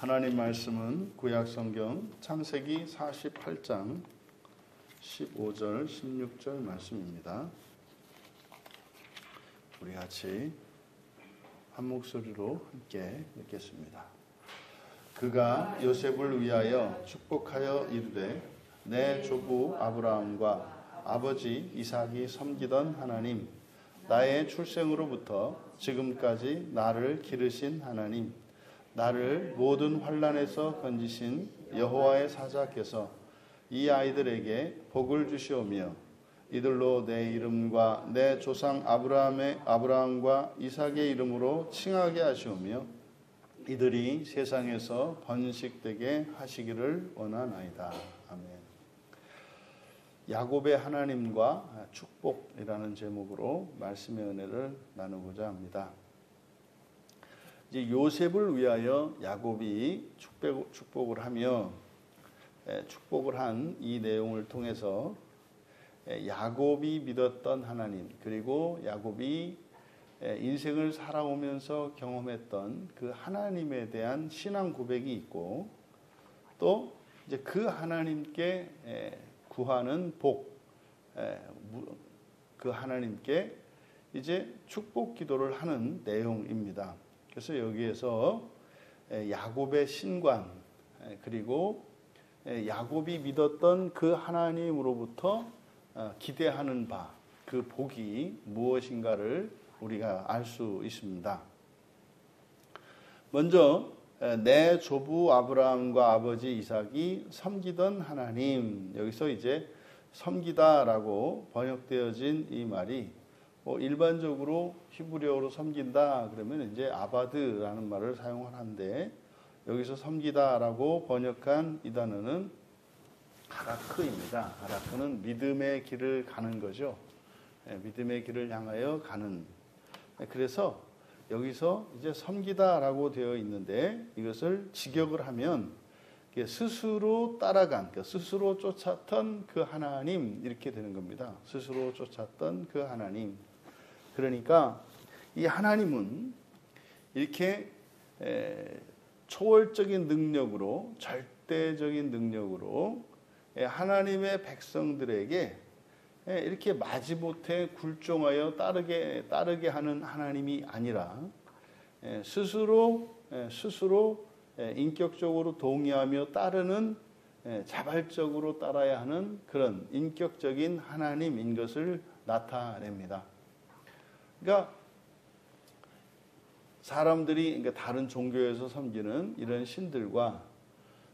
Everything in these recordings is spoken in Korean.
하나님 말씀은 구약성경 창세기 48장 15절 16절 말씀입니다. 우리 같이 한 목소리로 함께 읽겠습니다. 그가 요셉을 위하여 축복하여 이르되 내 조부 아브라함과 아버지 이삭이 섬기던 하나님, 나의 출생으로부터 지금까지 나를 기르신 하나님, 나를 모든 환난에서 건지신 여호와의 사자께서 이 아이들에게 복을 주시오며 이들로 내 이름과 내 조상 아브라함과 이삭의 이름으로 칭하게 하시오며 이들이 세상에서 번식되게 하시기를 원하나이다. 아멘. 야곱의 하나님과 축복이라는 제목으로 말씀의 은혜를 나누고자 합니다. 이제 요셉을 위하여 야곱이 축복을 하며 축복을 한 이 내용을 통해서 야곱이 믿었던 하나님, 그리고 야곱이 인생을 살아오면서 경험했던 그 하나님에 대한 신앙 고백이 있고, 또 이제 그 하나님께 구하는 복, 그 하나님께 이제 축복 기도를 하는 내용입니다. 그래서 여기에서 야곱의 신관, 그리고 야곱이 믿었던 그 하나님으로부터 기대하는 바, 그 복이 무엇인가를 우리가 알 수 있습니다. 먼저 내 조부 아브라함과 아버지 이삭이 섬기던 하나님, 여기서 이제 섬기다라고 번역되어진 이 말이 일반적으로 히브리어로 섬긴다 그러면 이제 아바드라는 말을 사용하는데, 여기서 섬기다라고 번역한 이 단어는 하라크입니다. 하라크는 믿음의 길을 가는 거죠. 믿음의 길을 향하여 가는. 그래서 여기서 이제 섬기다라고 되어 있는데, 이것을 직역을 하면 스스로 따라간, 스스로 쫓았던 그 하나님, 이렇게 되는 겁니다. 스스로 쫓았던 그 하나님. 그러니까 이 하나님은 이렇게 초월적인 능력으로, 절대적인 능력으로 하나님의 백성들에게 이렇게 마지못해 굴종하여 따르게 하는 하나님이 아니라 스스로 인격적으로 동의하며 따르는, 자발적으로 따라야 하는 그런 인격적인 하나님인 것을 나타냅니다. 그러니까 사람들이 다른 종교에서 섬기는 이런 신들과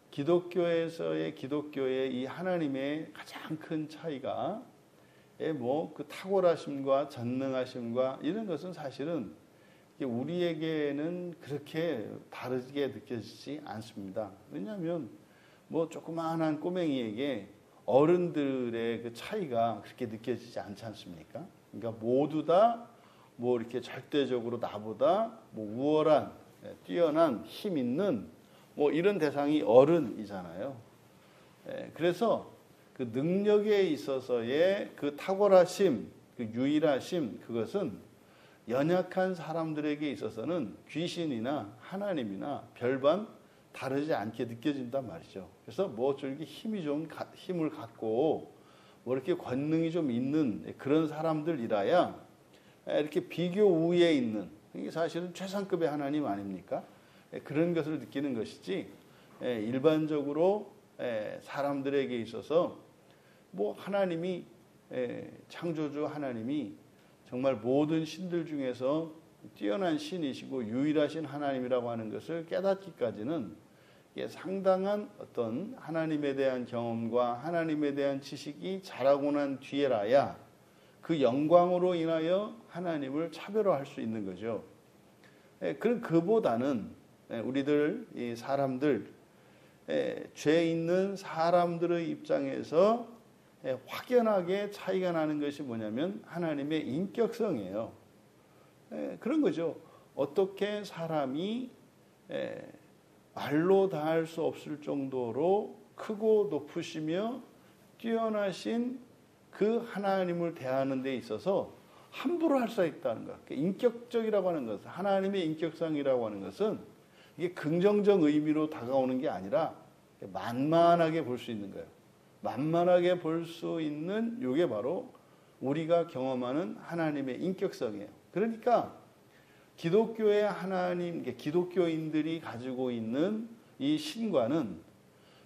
기독교의 이 하나님의 가장 큰 차이가 그 탁월하심과 전능하심과 이런 것은 사실은 우리에게는 그렇게 다르게 느껴지지 않습니다. 왜냐하면 조그마한 꼬맹이에게 어른들의 그 차이가 그렇게 느껴지지 않지 않습니까? 그러니까 모두 다 이렇게 절대적으로 나보다 우월한, 뛰어난 힘 있는 이런 대상이 어른이잖아요. 그래서 그 능력에 있어서의 그 탁월하심, 그 유일하심, 그것은 연약한 사람들에게 있어서는 귀신이나 하나님이나 별반 다르지 않게 느껴진단 말이죠. 그래서 저렇게 힘을 갖고 이렇게 권능이 좀 있는 그런 사람들이라야 이렇게 비교 우위에 있는, 이게 사실은 최상급의 하나님 아닙니까? 그런 것을 느끼는 것이지, 일반적으로 사람들에게 있어서 하나님이, 창조주 하나님이 정말 모든 신들 중에서 뛰어난 신이시고 유일하신 하나님이라고 하는 것을 깨닫기까지는 상당한 어떤 하나님에 대한 경험과 하나님에 대한 지식이 자라고 난 뒤에라야 그 영광으로 인하여 하나님을 차별화할 수 있는 거죠. 그보다는 우리들, 이 사람들, 죄 있는 사람들의 입장에서 확연하게 차이가 나는 것이 뭐냐면 하나님의 인격성이에요. 그런 거죠. 어떻게 사람이 말로 다할 수 없을 정도로 크고 높으시며 뛰어나신 그 하나님을 대하는 데 있어서 함부로 할 수 있다는 것. 인격적이라고 하는 것은, 하나님의 인격성이라고 하는 것은 이게 긍정적 의미로 다가오는 게 아니라 만만하게 볼 수 있는 거예요. 만만하게 볼 수 있는 이게 바로 우리가 경험하는 하나님의 인격성이에요. 그러니까 기독교의 하나님, 기독교인들이 가지고 있는 이 신과는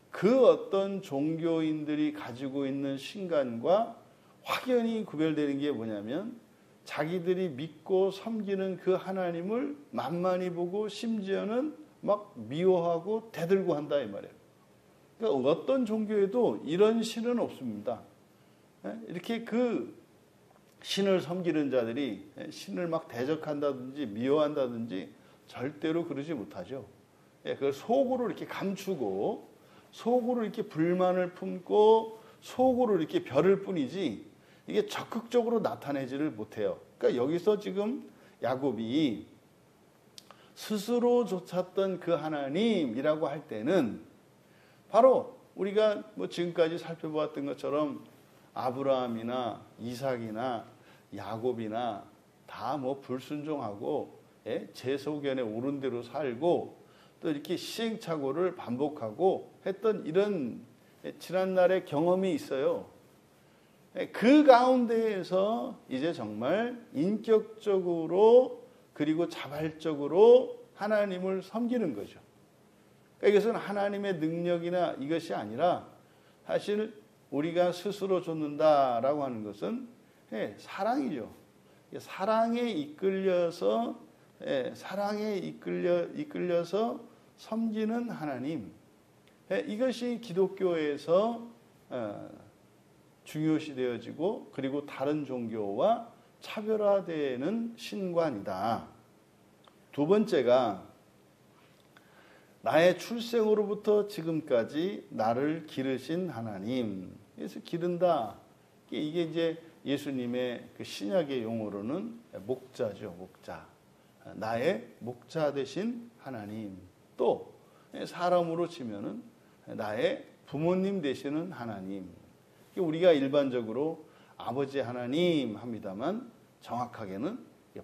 그 어떤 종교인들이 가지고 있는 신관과 확연히 구별되는 게 뭐냐면 자기들이 믿고 섬기는 그 하나님을 만만히 보고 심지어는 막 미워하고 대들고 한다 이 말이에요. 그러니까 어떤 종교에도 이런 신은 없습니다. 이렇게 그 신을 섬기는 자들이 신을 막 대적한다든지 미워한다든지 절대로 그러지 못하죠. 그걸 속으로 이렇게 감추고 속으로 이렇게 불만을 품고 속으로 이렇게 벼를 뿐이지 이게 적극적으로 나타내지를 못해요. 그러니까 여기서 지금 야곱이 스스로 쫓았던 그 하나님이라고 할 때는 바로 우리가 뭐 지금까지 살펴보았던 것처럼 아브라함이나 이삭이나 야곱이나 다 뭐 불순종하고 제 소견에 옳은 대로 살고 또 이렇게 시행착오를 반복하고 했던 이런 지난날의 경험이 있어요. 그 가운데에서 이제 정말 인격적으로 그리고 자발적으로 하나님을 섬기는 거죠. 그러니까 이것은 하나님의 능력이나 이것이 아니라 사실 우리가 스스로 좇는다라고 하는 것은 사랑이죠. 사랑에 이끌려서 이끌려서 섬기는 하나님. 이것이 기독교에서 중요시 되어지고 그리고 다른 종교와 차별화되는 신관이다. 두 번째가 나의 출생으로부터 지금까지 나를 기르신 하나님. 그래서 기른다. 이게 이제 예수님의 그 신약의 용어로는 목자죠. 목자. 나의 목자 되신 하나님. 또 사람으로 치면은 나의 부모님 되시는 하나님. 우리가 일반적으로 아버지 하나님 합니다만 정확하게는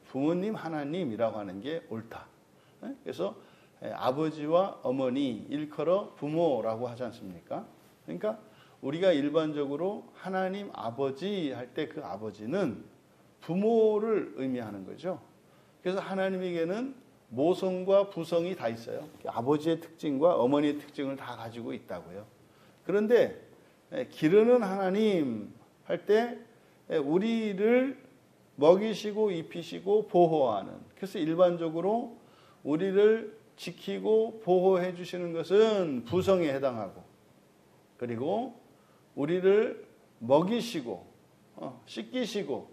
부모님 하나님이라고 하는 게 옳다. 그래서 아버지와 어머니 일컬어 부모라고 하지 않습니까? 그러니까 우리가 일반적으로 하나님 아버지 할 때 그 아버지는 부모를 의미하는 거죠. 그래서 하나님에게는 모성과 부성이 다 있어요. 아버지의 특징과 어머니의 특징을 다 가지고 있다고요. 그런데 기르는 하나님 할 때 우리를 먹이시고 입히시고 보호하는, 그래서 일반적으로 우리를 지키고 보호해 주시는 것은 부성에 해당하고, 그리고 우리를 먹이시고 씻기시고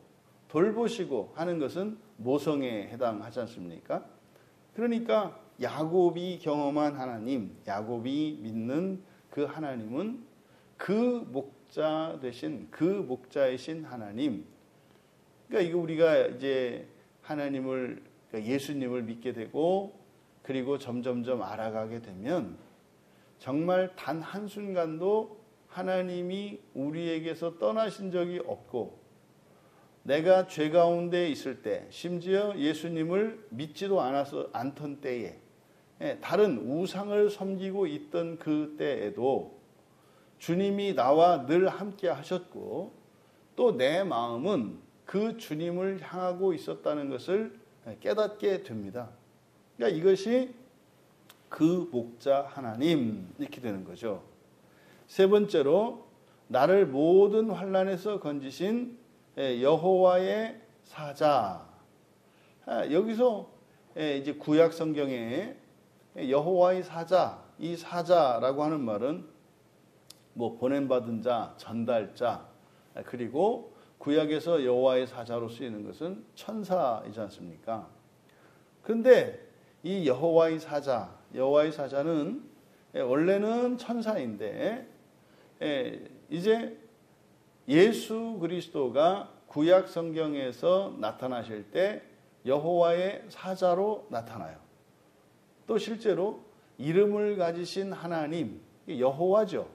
돌보시고 하는 것은 모성에 해당하지 않습니까? 그러니까 야곱이 경험한 하나님, 야곱이 믿는 그 하나님은 그 목자 되신, 그 목자이신 하나님. 그러니까 이거 우리가 이제 하나님을, 그러니까 예수님을 믿게 되고 그리고 점점점 알아가게 되면 정말 단 한순간도 하나님이 우리에게서 떠나신 적이 없고, 내가 죄 가운데 있을 때, 심지어 예수님을 믿지도 않던 때에, 다른 우상을 섬기고 있던 그 때에도 주님이 나와 늘 함께 하셨고, 또 내 마음은 그 주님을 향하고 있었다는 것을 깨닫게 됩니다. 그러니까 이것이 그 목자 하나님, 이렇게 되는 거죠. 세 번째로 나를 모든 환난에서 건지신 여호와의 사자. 여기서 이제 구약 성경에 여호와의 사자, 이 사자라고 하는 말은 뭐 보냄받은 자, 전달자, 그리고 구약에서 여호와의 사자로 쓰이는 것은 천사이지 않습니까? 그런데 이 여호와의 사자, 여호와의 사자는 원래는 천사인데 이제 예수 그리스도가 구약 성경에서 나타나실 때 여호와의 사자로 나타나요. 또 실제로 이름을 가지신 하나님, 여호와죠.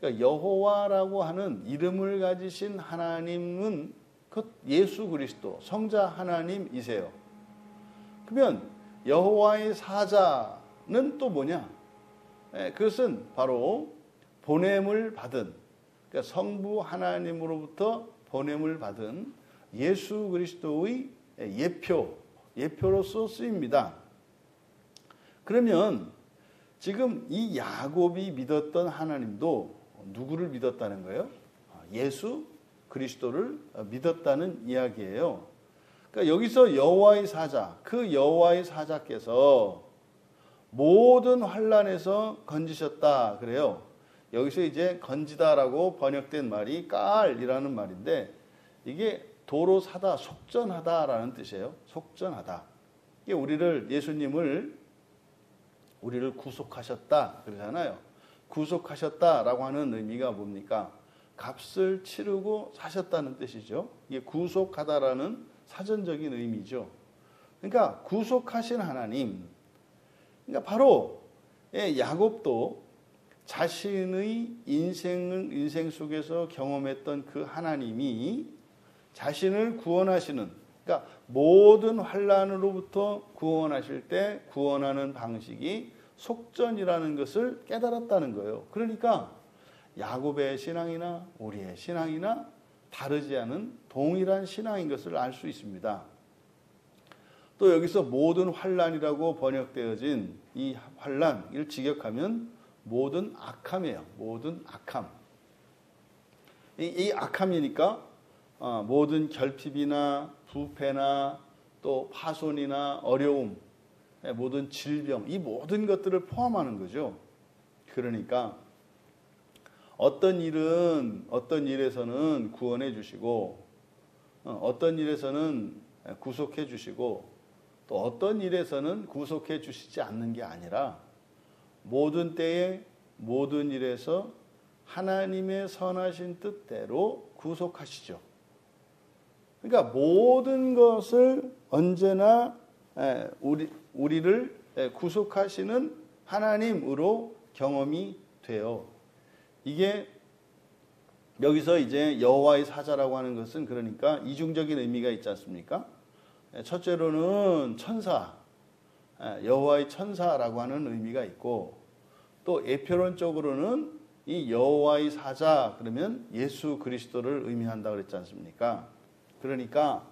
그러니까 여호와라고 하는 이름을 가지신 하나님은 그 예수 그리스도, 성자 하나님이세요. 그러면 여호와의 사자 또 뭐냐? 그것은 바로 보냄을 받은, 그러니까 성부 하나님으로부터 보냄을 받은 예수 그리스도의 예표로서 쓰입니다. 그러면 지금 이 야곱이 믿었던 하나님도 누구를 믿었다는 거예요? 예수 그리스도를 믿었다는 이야기예요. 그러니까 여기서 여호와의 사자, 그 여호와의 사자께서 모든 환난에서 건지셨다 그래요. 여기서 이제 건지다라고 번역된 말이 깔이라는 말인데 이게 도로 사다, 속전하다라는 뜻이에요. 속전하다. 이게 예수님을 우리를 구속하셨다 그러잖아요. 구속하셨다라고 하는 의미가 뭡니까? 값을 치르고 사셨다는 뜻이죠. 이게 구속하다라는 사전적인 의미죠. 그러니까 구속하신 하나님. 그러니까 바로 야곱도 자신의 인생 속에서 경험했던 그 하나님이 자신을 구원하시는, 그러니까 모든 환난으로부터 구원하실 때 구원하는 방식이 속전이라는 것을 깨달았다는 거예요. 그러니까 야곱의 신앙이나 우리의 신앙이나 다르지 않은 동일한 신앙인 것을 알 수 있습니다. 또 여기서 모든 환난이라고 번역되어진 이 환난을 직역하면 모든 악함이에요. 모든 악함. 이 악함이니까 모든 결핍이나 부패나 또 파손이나 어려움, 모든 질병, 이 모든 것들을 포함하는 거죠. 그러니까 어떤 일에서는 구원해 주시고 어떤 일에서는 구속해 주시고 또 어떤 일에서는 구속해 주시지 않는 게 아니라 모든 때에 모든 일에서 하나님의 선하신 뜻대로 구속하시죠. 그러니까 모든 것을 언제나 우리를 구속하시는 하나님으로 경험이 돼요. 이게 여기서 이제 여호와의 사자라고 하는 것은 그러니까 이중적인 의미가 있지 않습니까? 첫째로는 천사, 여호와의 천사라고 하는 의미가 있고 또 에페론적으로는 이 여호와의 사자 그러면 예수 그리스도를 의미한다 그랬지 않습니까? 그러니까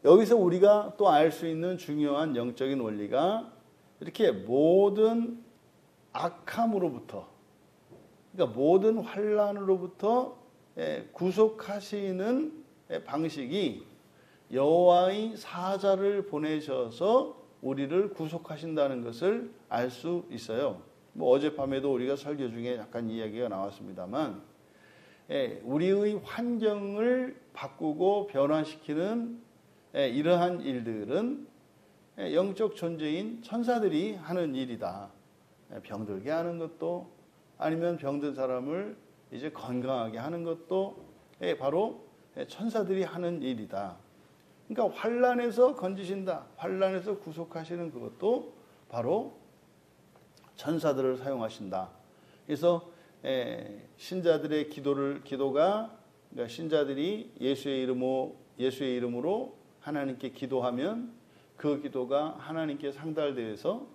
여기서 우리가 또 알 수 있는 중요한 영적인 원리가 이렇게 모든 악함으로부터, 그러니까 모든 환난으로부터 구속하시는 방식이 여호와의 사자를 보내셔서 우리를 구속하신다는 것을 알 수 있어요. 어젯밤에도 우리가 설교 중에 약간 이야기가 나왔습니다만 우리의 환경을 바꾸고 변화시키는 이러한 일들은 영적 존재인 천사들이 하는 일이다. 병들게 하는 것도 아니면 병든 사람을 이제 건강하게 하는 것도 바로 천사들이 하는 일이다. 그러니까 환난에서 건지신다. 환난에서 구속하시는 그것도 바로 천사들을 사용하신다. 그래서 신자들의 기도가 그러니까 신자들이 예수의 이름으로 하나님께 기도하면 그 기도가 하나님께 상달되어서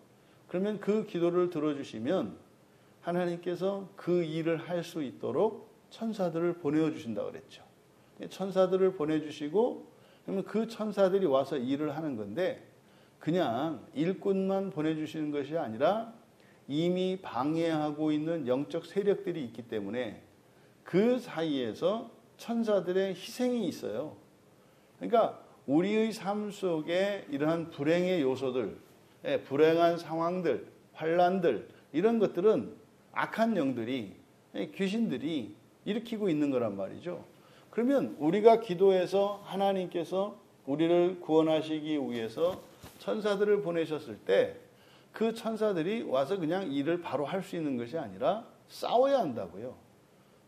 그러면 그 기도를 들어주시면 하나님께서 그 일을 할 수 있도록 천사들을 보내주신다고 그랬죠. 천사들을 보내주시고 그러면 그 천사들이 와서 일을 하는 건데 그냥 일꾼만 보내주시는 것이 아니라 이미 방해하고 있는 영적 세력들이 있기 때문에 그 사이에서 천사들의 희생이 있어요. 그러니까 우리의 삶 속에 이러한 불행의 요소들, 불행한 상황들, 환난들 이런 것들은 악한 영들이, 귀신들이 일으키고 있는 거란 말이죠. 그러면 우리가 기도해서 하나님께서 우리를 구원하시기 위해서 천사들을 보내셨을 때 그 천사들이 와서 그냥 일을 바로 할 수 있는 것이 아니라 싸워야 한다고요.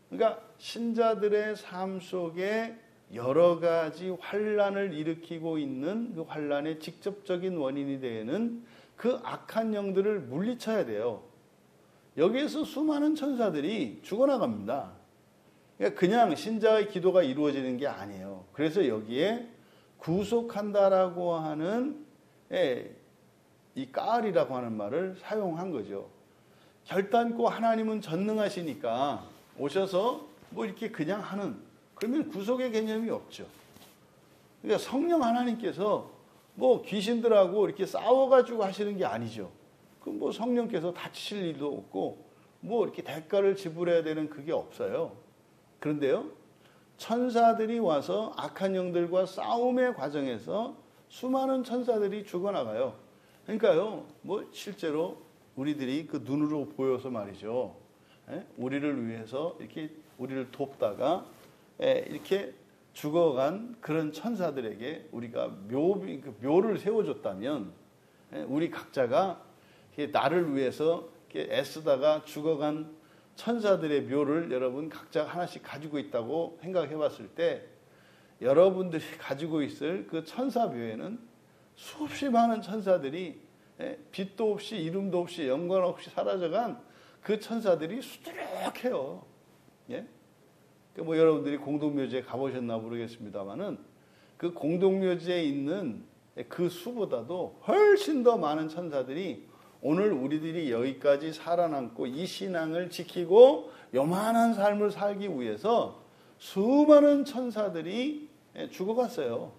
그러니까 신자들의 삶 속에 여러 가지 환난을 일으키고 있는 그 환난의 직접적인 원인이 되는 그 악한 영들을 물리쳐야 돼요. 여기에서 수많은 천사들이 죽어나갑니다. 그러니까 그냥 신자의 기도가 이루어지는 게 아니에요. 그래서 여기에 구속한다라고 하는 이 까알이라고 하는 말을 사용한 거죠. 결단코 하나님은 전능하시니까 오셔서 뭐 이렇게 그냥 하는, 그러면 구속의 개념이 없죠. 그러니까 성령 하나님께서 뭐 귀신들하고 이렇게 싸워가지고 하시는 게 아니죠. 그럼 뭐 성령께서 다치실 일도 없고 뭐 이렇게 대가를 지불해야 되는 그게 없어요. 그런데요, 천사들이 와서 악한 영들과 싸움의 과정에서 수많은 천사들이 죽어나가요. 그러니까요, 뭐 실제로 우리들이 그 눈으로 보여서 말이죠. 우리를 위해서 이렇게 우리를 돕다가 이렇게 죽어간 그런 천사들에게 우리가 묘를 세워줬다면, 우리 각자가 나를 위해서 애쓰다가 죽어간 천사들의 묘를 여러분 각자 하나씩 가지고 있다고 생각해 봤을 때, 여러분들이 가지고 있을 그 천사 묘에는 수없이 많은 천사들이 빛도 없이 이름도 없이 영광 없이 사라져간 그 천사들이 수두룩해요. 예? 뭐 여러분들이 공동묘지에 가보셨나 모르겠습니다만은 그 공동묘지에 있는 그 수보다도 훨씬 더 많은 천사들이 오늘 우리들이 여기까지 살아남고 이 신앙을 지키고 요만한 삶을 살기 위해서 수많은 천사들이 죽어갔어요.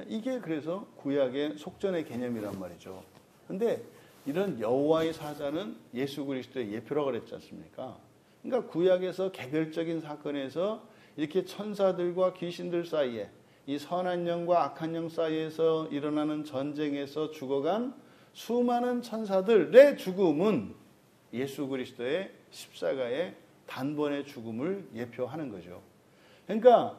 이게 그래서 구약의 속전의 개념이란 말이죠. 근데 이런 여호와의 사자는 예수 그리스도의 예표라고 그랬지 않습니까? 그러니까 구약에서 개별적인 사건에서 이렇게 천사들과 귀신들 사이에, 이 선한 영과 악한 영 사이에서 일어나는 전쟁에서 죽어간 수많은 천사들의 죽음은 예수 그리스도의 십자가의 단번의 죽음을 예표하는 거죠. 그러니까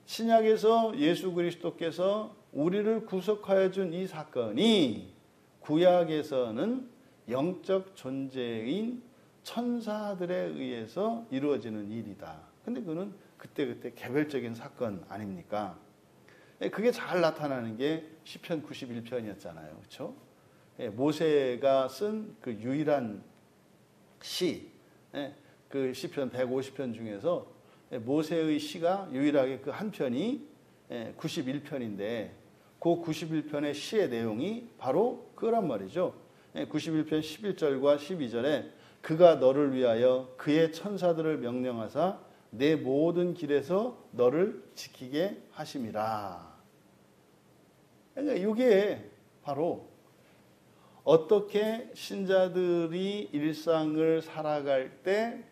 신약에서 예수 그리스도께서 우리를 구속하여 준 이 사건이 구약에서는 영적 존재인 천사들에 의해서 이루어지는 일이다. 근데 그거는 그때그때 개별적인 사건 아닙니까? 그게 잘 나타나는 게 시편 91편이었잖아요. 그렇죠? 모세가 쓴 그 유일한 시, 그 시편 150편 중에서 모세의 시가 유일하게 그 한 편이 91편인데 그 91편의 시의 내용이 바로 그거란 말이죠. 91편 11절과 12절에 그가 너를 위하여 그의 천사들을 명령하사 내 모든 길에서 너를 지키게 하심이라. 그러니까 이게 바로 어떻게 신자들이 일상을 살아갈 때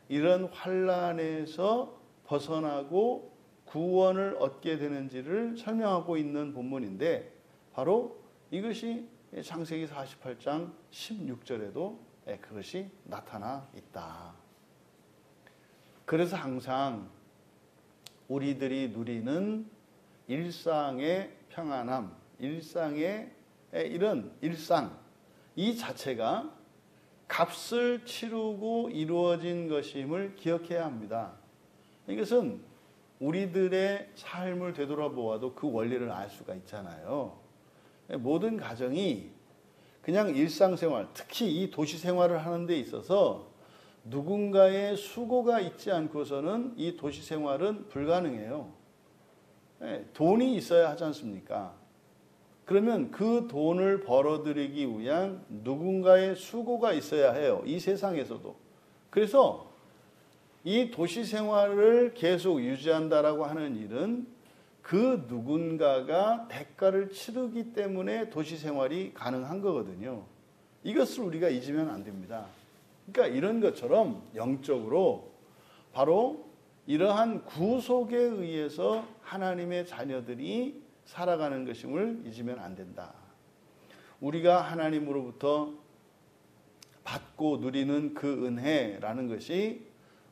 이런 환난에서 벗어나고 구원을 얻게 되는지를 설명하고 있는 본문인데, 바로 이것이 창세기 48장 16절에도 그것이 나타나 있다. 그래서 항상 우리들이 누리는 일상의 평안함, 일상의 이런 일상, 이 자체가 값을 치르고 이루어진 것임을 기억해야 합니다. 이것은 우리들의 삶을 되돌아보아도 그 원리를 알 수가 있잖아요. 모든 가정이 그냥 일상생활, 특히 이 도시생활을 하는 데 있어서 누군가의 수고가 있지 않고서는 이 도시생활은 불가능해요. 돈이 있어야 하지 않습니까? 그러면 그 돈을 벌어들이기 위한 누군가의 수고가 있어야 해요. 이 세상에서도. 그래서 이 도시 생활을 계속 유지한다라고 하는 일은 그 누군가가 대가를 치르기 때문에 도시 생활이 가능한 거거든요. 이것을 우리가 잊으면 안 됩니다. 그러니까 이런 것처럼 영적으로 바로 이러한 구속에 의해서 하나님의 자녀들이 살아가는 것임을 잊으면 안 된다. 우리가 하나님으로부터 받고 누리는 그 은혜라는 것이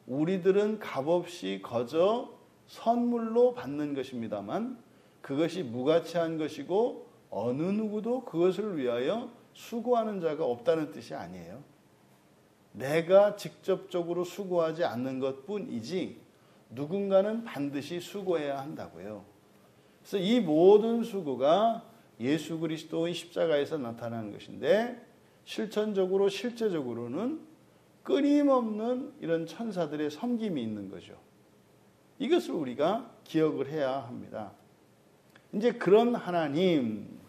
우리들은 값없이 거저 선물로 받는 것입니다만 그것이 무가치한 것이고 어느 누구도 그것을 위하여 수고하는 자가 없다는 뜻이 아니에요. 내가 직접적으로 수고하지 않는 것뿐이지 누군가는 반드시 수고해야 한다고요. 그래서 이 모든 수고가 예수 그리스도의 십자가에서 나타나는 것인데 실천적으로 실제적으로는 끊임없는 이런 천사들의 섬김이 있는 거죠. 이것을 우리가 기억을 해야 합니다. 이제 그런 하나님,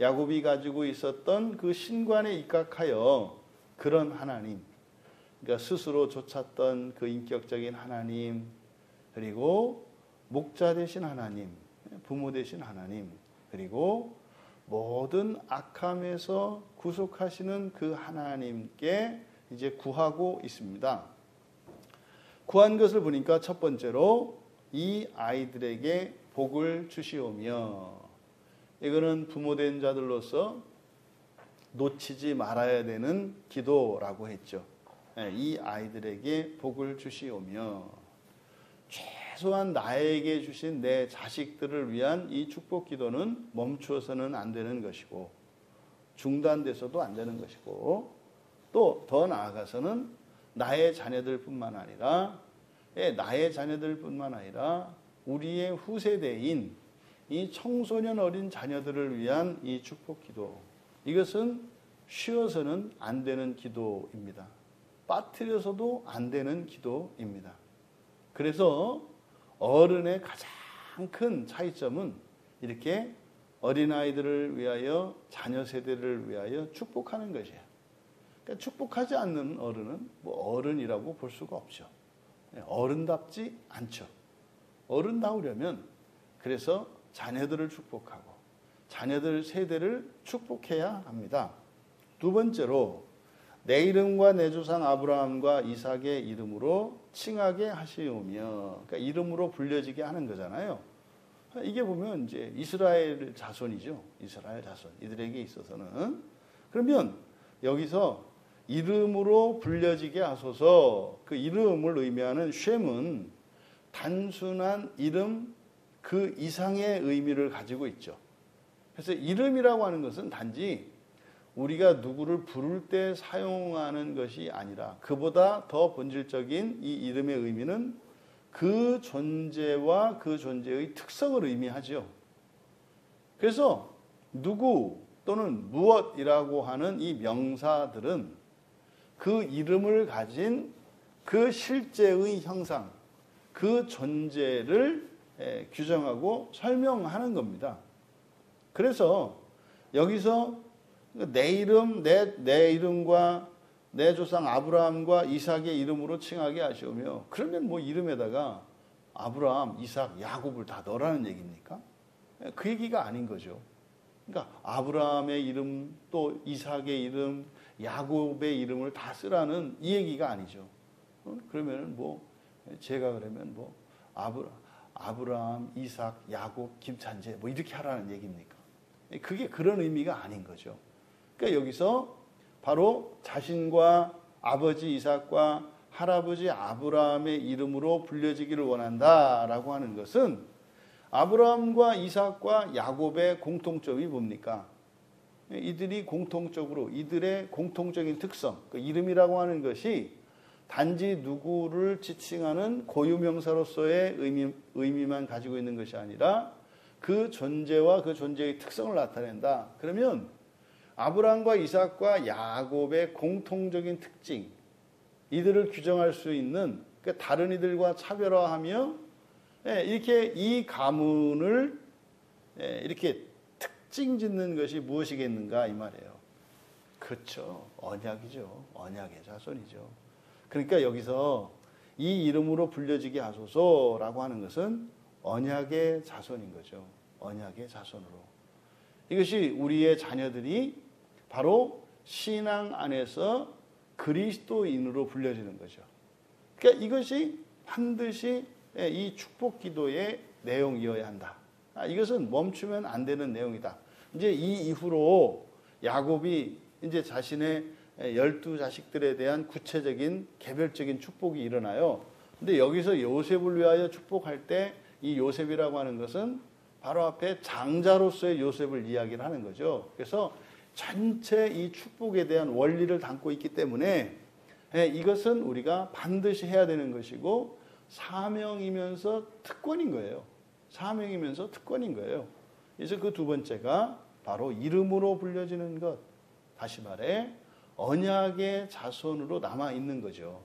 야곱이 가지고 있었던 그 신관에 입각하여 그런 하나님, 그러니까 스스로 좇았던 그 인격적인 하나님, 그리고 목자 되신 하나님, 부모 되신 하나님, 그리고 모든 악함에서 구속하시는 그 하나님께 이제 구하고 있습니다. 구한 것을 보니까 첫 번째로 이 아이들에게 복을 주시오며, 이거는 부모된 자들로서 놓치지 말아야 되는 기도라고 했죠. 이 아이들에게 복을 주시오며, 최소한 나에게 주신 내 자식들을 위한 이 축복 기도는 멈추어서는 안 되는 것이고, 중단돼서도 안 되는 것이고, 또 더 나아가서는 나의 자녀들뿐만 아니라 우리의 후세대인 이 청소년 어린 자녀들을 위한 이 축복 기도, 이것은 쉬어서는 안 되는 기도입니다. 빠뜨려서도 안 되는 기도입니다. 그래서 어른의 가장 큰 차이점은 이렇게 어린아이들을 위하여, 자녀 세대를 위하여 축복하는 것이에요. 그러니까 축복하지 않는 어른은 뭐 어른이라고 볼 수가 없죠. 어른답지 않죠. 어른다우려면 그래서 자녀들을 축복하고 자녀들 세대를 축복해야 합니다. 두 번째로 내 이름과 내 조상 아브라함과 이삭의 이름으로 칭하게 하시오며, 그러니까 이름으로 불려지게 하는 거잖아요. 이게 보면 이제 이스라엘 자손이죠. 이스라엘 자손. 이들에게 있어서는. 그러면 여기서 이름으로 불려지게 하소서, 그 이름을 의미하는 쉔은 단순한 이름 그 이상의 의미를 가지고 있죠. 그래서 이름이라고 하는 것은 단지 우리가 누구를 부를 때 사용하는 것이 아니라 그보다 더 본질적인 이 이름의 의미는 그 존재와 그 존재의 특성을 의미하죠. 그래서 누구 또는 무엇이라고 하는 이 명사들은 그 이름을 가진 그 실제의 형상, 그 존재를 규정하고 설명하는 겁니다. 그래서 여기서 내 이름, 내 이름과 내 조상 아브라함과 이삭의 이름으로 칭하게 하시오며, 그러면 뭐 이름에다가 아브라함, 이삭, 야곱을 다 넣으라는 얘기입니까? 그 얘기가 아닌 거죠. 그러니까 아브라함의 이름, 또 이삭의 이름, 야곱의 이름을 다 쓰라는 이 얘기가 아니죠. 그러면 뭐 제가 그러면 뭐 아브라함, 이삭, 야곱, 김찬재 뭐 이렇게 하라는 얘기입니까? 그게 그런 의미가 아닌 거죠. 그러니까 여기서 바로 자신과 아버지 이삭과 할아버지 아브라함의 이름으로 불려지기를 원한다라고 하는 것은 아브라함과 이삭과 야곱의 공통점이 뭡니까? 이들이 공통적으로 이들의 공통적인 특성, 그 이름이라고 하는 것이 단지 누구를 지칭하는 고유명사로서의 의미만 가지고 있는 것이 아니라 그 존재와 그 존재의 특성을 나타낸다. 그러면 아브라함과 이삭과 야곱의 공통적인 특징, 이들을 규정할 수 있는, 그러니까 다른 이들과 차별화하며 이렇게 이 가문을 이렇게 특징 짓는 것이 무엇이겠는가 이 말이에요. 그렇죠. 언약이죠. 언약의 자손이죠. 그러니까 여기서 이 이름으로 불려지게 하소서라고 하는 것은 언약의 자손인 거죠. 언약의 자손으로. 이것이 우리의 자녀들이 바로 신앙 안에서 그리스도인으로 불려지는 거죠. 그러니까 이것이 반드시 이 축복 기도의 내용이어야 한다. 이것은 멈추면 안 되는 내용이다. 이제 이 이후로 야곱이 이제 자신의 12자식들에 대한 구체적인 개별적인 축복이 일어나요. 근데 여기서 요셉을 위하여 축복할 때 이 요셉이라고 하는 것은 바로 앞에 장자로서의 요셉을 이야기를 하는 거죠. 그래서 전체 이 축복에 대한 원리를 담고 있기 때문에 이것은 우리가 반드시 해야 되는 것이고 사명이면서 특권인 거예요. 사명이면서 특권인 거예요. 그래서 그 두 번째가 바로 이름으로 불려지는 것. 다시 말해 언약의 자손으로 남아 있는 거죠.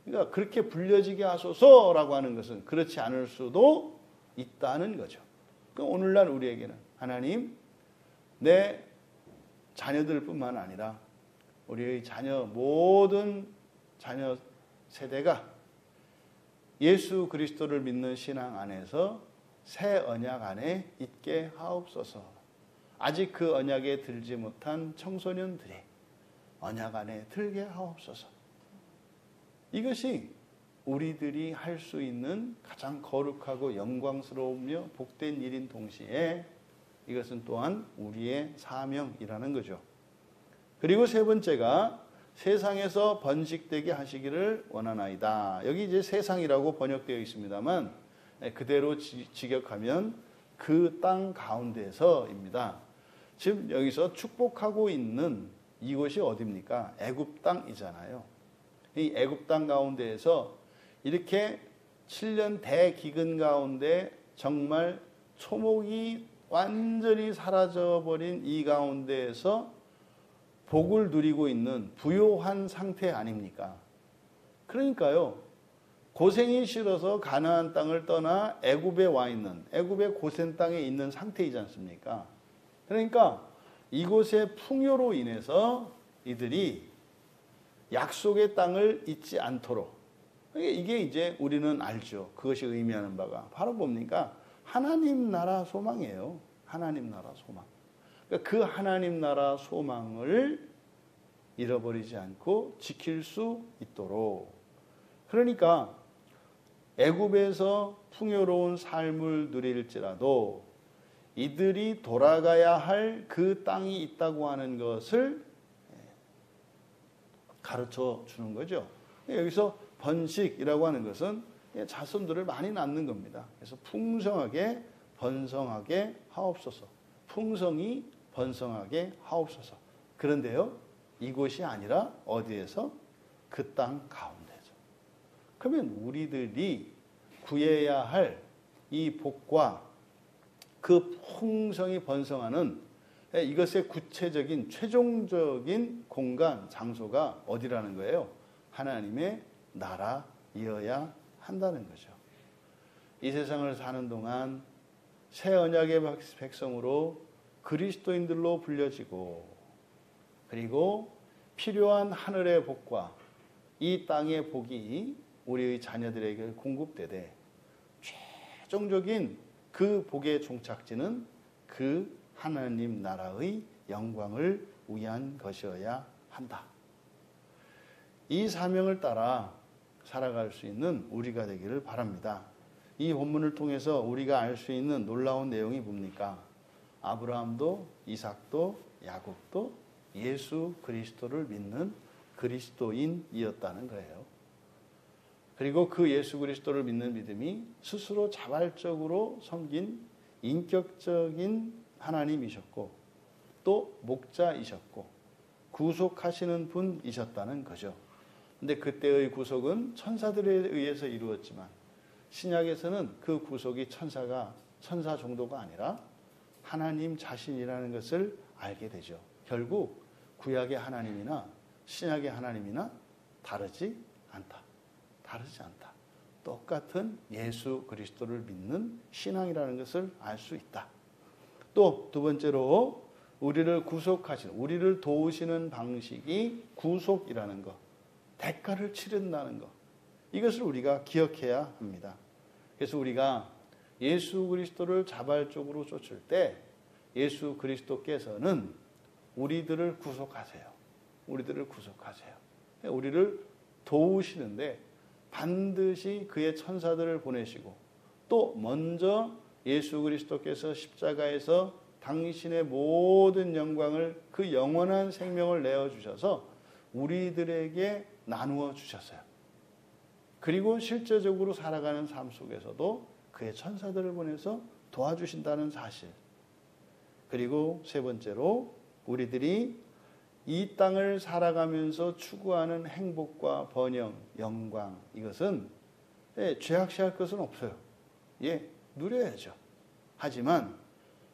그러니까 그렇게 불려지게 하소서라고 하는 것은 그렇지 않을 수도 있다는 거죠. 그러니까 오늘날 우리에게는 하나님, 내 자녀들뿐만 아니라 우리의 모든 자녀 세대가 예수 그리스도를 믿는 신앙 안에서 새 언약 안에 있게 하옵소서. 아직 그 언약에 들지 못한 청소년들이 언약 안에 들게 하옵소서. 이것이 우리들이 할 수 있는 가장 거룩하고 영광스러우며 복된 일인 동시에 이것은 또한 우리의 사명이라는 거죠. 그리고 세 번째가 세상에서 번식되게 하시기를 원하나이다. 여기 이제 세상이라고 번역되어 있습니다만 그대로 직역하면 그 땅 가운데서입니다. 지금 여기서 축복하고 있는 이곳이 어디입니까? 애굽 땅이잖아요. 이 애굽 땅 가운데에서 이렇게 7년 대기근 가운데 정말 초목이 완전히 사라져버린 이 가운데에서 복을 누리고 있는 부요한 상태 아닙니까? 그러니까요. 고생이 싫어서 가나안 땅을 떠나 애굽에 와 있는, 애굽의 고센 땅에 있는 상태이지 않습니까? 그러니까 이곳의 풍요로 인해서 이들이 약속의 땅을 잊지 않도록, 이게 이제 우리는 알죠. 그것이 의미하는 바가 바로 뭡니까? 하나님 나라 소망이에요. 하나님 나라 소망. 그러니까 그 하나님 나라 소망을 잃어버리지 않고 지킬 수 있도록. 그러니까 애굽에서 풍요로운 삶을 누릴지라도 이들이 돌아가야 할 그 땅이 있다고 하는 것을 가르쳐 주는 거죠. 여기서 번식이라고 하는 것은 자손들을 많이 낳는 겁니다. 그래서 풍성하게 번성하게 하옵소서. 풍성이 번성하게 하옵소서. 그런데요, 이곳이 아니라 어디에서? 그 땅 가운데죠. 그러면 우리들이 구해야 할 이 복과 그 풍성이 번성하는 이것의 구체적인 최종적인 공간, 장소가 어디라는 거예요? 하나님의 나라이어야 한다는 거죠. 이 세상을 사는 동안 새 언약의 백성으로 그리스도인들로 불려지고, 그리고 필요한 하늘의 복과 이 땅의 복이 우리의 자녀들에게 공급되되 최종적인 그 복의 종착지는 그 하나님 나라의 영광을 위한 것이어야 한다. 이 사명을 따라 살아갈 수 있는 우리가 되기를 바랍니다. 이 본문을 통해서 우리가 알 수 있는 놀라운 내용이 뭡니까? 아브라함도 이삭도 야곱도 예수 그리스도를 믿는 그리스도인이었다는 거예요. 그리고 그 예수 그리스도를 믿는 믿음이 스스로 자발적으로 섬긴 인격적인 하나님이셨고 또 목자이셨고 구속하시는 분이셨다는 거죠. 근데 그때의 구속은 천사들에 의해서 이루어졌지만 신약에서는 그 구속이 천사 정도가 아니라 하나님 자신이라는 것을 알게 되죠. 결국 구약의 하나님이나 신약의 하나님이나 다르지 않다. 똑같은 예수 그리스도를 믿는 신앙이라는 것을 알 수 있다. 또 두 번째로 우리를 구속하시는, 우리를 도우시는 방식이 구속이라는 것, 대가를 치른다는 것, 이것을 우리가 기억해야 합니다. 그래서 우리가 예수 그리스도를 자발적으로 쫓을 때 예수 그리스도께서는 우리들을 구속하세요. 우리를 도우시는데 반드시 그의 천사들을 보내시고 또 먼저 예수 그리스도께서 십자가에서 당신의 모든 영광을, 그 영원한 생명을 내어주셔서 우리들에게 나누어 주셨어요. 그리고 실제적으로 살아가는 삶 속에서도 그의 천사들을 보내서 도와주신다는 사실. 그리고 세 번째로 우리들이 이 땅을 살아가면서 추구하는 행복과 번영, 영광, 이것은 죄악시할 것은 없어요. 누려야죠. 하지만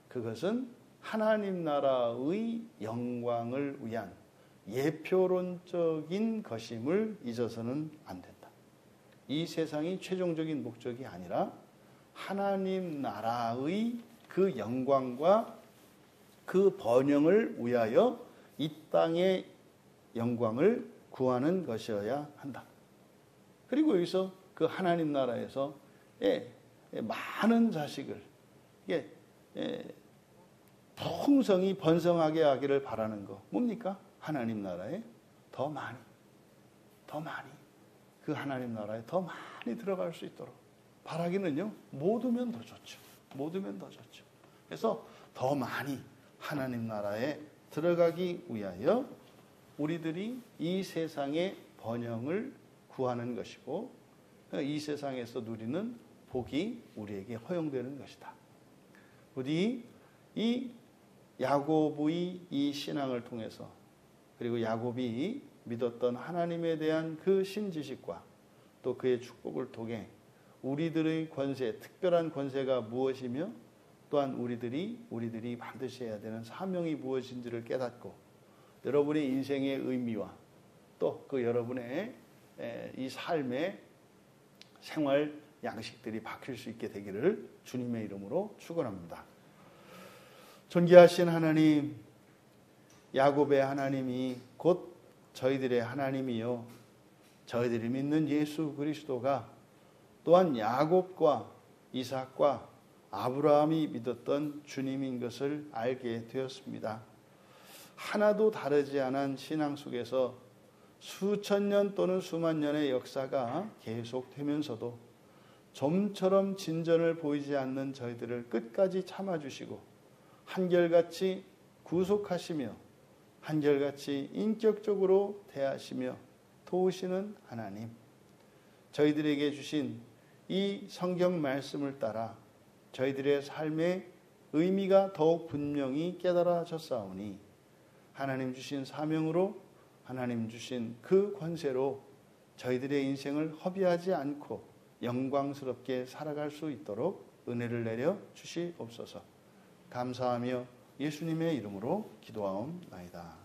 그것은 하나님 나라의 영광을 위한 예표론적인 것임을 잊어서는 안 된다. 이 세상이 최종적인 목적이 아니라 하나님 나라의 그 영광과 그 번영을 위하여 이 땅의 영광을 구하는 것이어야 한다. 그리고 여기서 그 하나님 나라에서 많은 자식을 풍성히 번성하게 하기를 바라는 거 뭡니까? 하나님 나라에 더 많이 그 하나님 나라에 더 많이 들어갈 수 있도록 바라기는요, 모두면 더 좋죠. 모두면 더 좋죠. 그래서 더 많이 하나님 나라에 들어가기 위하여 우리들이 이 세상의 번영을 구하는 것이고, 이 세상에서 누리는 복이 우리에게 허용되는 것이다. 부디 이 야곱의 이 신앙을 통해서, 그리고 야곱이 믿었던 하나님에 대한 그 신지식과 또 그의 축복을 통해 우리들의 권세, 특별한 권세가 무엇이며 또한 우리들이 반드시 해야 되는 사명이 무엇인지를 깨닫고 여러분의 인생의 의미와 또 그 여러분의 이 삶의 생활 양식들이 바뀔 수 있게 되기를 주님의 이름으로 축원합니다. 존귀하신 하나님, 야곱의 하나님이 곧 저희들의 하나님이요, 저희들이 믿는 예수 그리스도가 또한 야곱과 이삭과 아브라함이 믿었던 주님인 것을 알게 되었습니다. 하나도 다르지 않은 신앙 속에서 수천 년 또는 수만 년의 역사가 계속되면서도 좀처럼 진전을 보이지 않는 저희들을 끝까지 참아주시고 한결같이 구속하시며 한결같이 인격적으로 대하시며 도우시는 하나님, 저희들에게 주신 이 성경 말씀을 따라 저희들의 삶의 의미가 더욱 분명히 깨달아졌사오니 하나님 주신 사명으로, 하나님 주신 그 권세로 저희들의 인생을 허비하지 않고 영광스럽게 살아갈 수 있도록 은혜를 내려 주시옵소서. 감사하며 예수님의 이름으로 기도하옵나이다.